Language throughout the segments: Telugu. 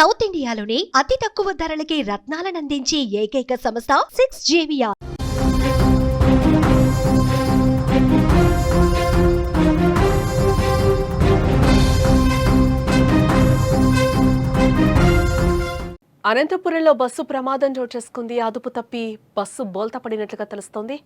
సౌత్ ఇండియాలోని అతి తక్కువ ధరలకి రత్నాలనందించే ఏకైక సంస్థ 6JVR. అనంతపురంలో బస్సు ప్రమాదం చోటు చేసుకుంది. అదుపు తప్పి బస్సు బోల్తా పడినట్లుగా తెలుస్తోంది.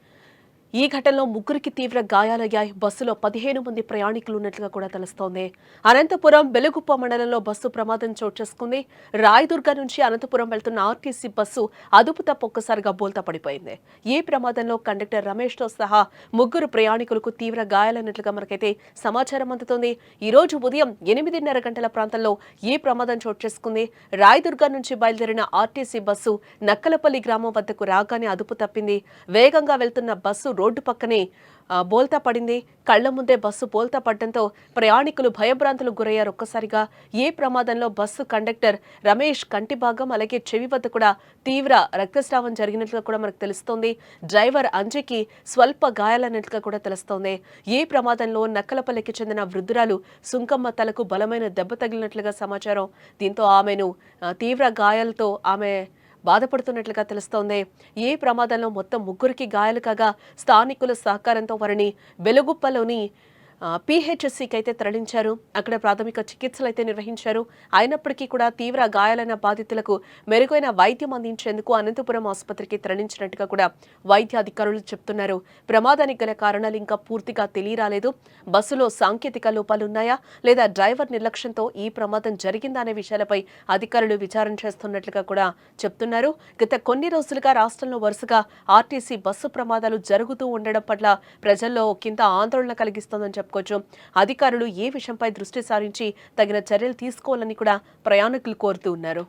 ఈ ఘటనలో ముగ్గురికి తీవ్ర గాయాలయ్యాయి. బస్సులో 15 మంది ప్రయాణికులు ఉన్నట్లుగా కూడా తెలుస్తోంది. అనంతపురం బెలుగుప్ప మండలంలో బస్సు ప్రమాదం చోటు చేసుకుంది. రాయదుర్గ నుంచి అనంతపురం వెళ్తున్న ఆర్టీసీ బస్సు అదుపు తప్పి ఒక్కసారిగా బోల్తా పడిపోయింది. ఈ ప్రమాదంలో కండక్టర్ రమేష్తో సహా ముగ్గురు ప్రయాణికులకు తీవ్ర గాయాలైనట్లుగా మనకైతే సమాచారం అందుతోంది. ఈ రోజు ఉదయం 8:30 గంటల ప్రాంతంలో ఈ ప్రమాదం చోటు చేసుకుంది. రాయదుర్గ నుంచి బయలుదేరిన ఆర్టీసీ బస్సు నక్కలపల్లి గ్రామం వద్దకు రాగానే అదుపు తప్పింది. వేగంగా వెళ్తున్న బస్సు రోడ్డు పక్కనే బోల్తా పడింది. కళ్ల ముందే బస్సు బోల్తా పడడంతో ప్రయాణికులు భయభ్రాంతులకు గురయ్యారు. ఒక్కసారిగా ఈ ప్రమాదంలో బస్సు కండక్టర్ రమేష్ కంటి భాగం అలాగే చెవి వద్ద కూడా తీవ్ర రక్తస్రావం జరిగినట్లుగా కూడా మనకు తెలుస్తోంది. డ్రైవర్ అంజకి స్వల్ప గాయాలన్నట్లుగా కూడా తెలుస్తోంది. ఈ ప్రమాదంలో నక్కలపల్లికి చెందిన వృద్ధురాలు సుంకమ్మ తలకు బలమైన దెబ్బ తగిలినట్లుగా సమాచారం. దీంతో ఆమెను తీవ్ర గాయాలతో ఆమె బాధపడుతున్నట్లుగా తెలుస్తోంది. ఈ ప్రమాదంలో మొత్తం ముగ్గురికి గాయాలు కాగా స్థానికుల సహకారంతో వారిని బెలుగుప్పలోని PHCకి అయితే తరలించారు. అక్కడ ప్రాథమిక చికిత్సలు అయితే నిర్వహించారు. అయినప్పటికీ కూడా తీవ్ర గాయాలైన బాధితులకు మెరుగైన వైద్యం అందించేందుకు అనంతపురం ఆసుపత్రికి తరలించినట్టుగా కూడా వైద్య అధికారులు చెప్తున్నారు. ప్రమాదానికి గల కారణాలు ఇంకా పూర్తిగా తెలియరాలేదు. బస్సులో సాంకేతిక లోపాలున్నాయా లేదా డ్రైవర్ నిర్లక్ష్యంతో ఈ ప్రమాదం జరిగిందా అనే విషయాలపై అధికారులు విచారణ చేస్తున్నట్లుగా కూడా చెప్తున్నారు. గత కొన్ని రోజులుగా రాష్ట్రంలో వరుసగా ఆర్టీసీ బస్సు ప్రమాదాలు జరుగుతూ ఉండడం పట్ల ప్రజల్లో కింద ఆందోళన కలిగిస్తోందని చెప్పుకోవచ్చు. అధికారులు ఈ విషయంపై దృష్టి సారించి తగిన చర్యలు తీసుకోవాలని కూడా ప్రయాణికులు కోరుతూ ఉన్నారు.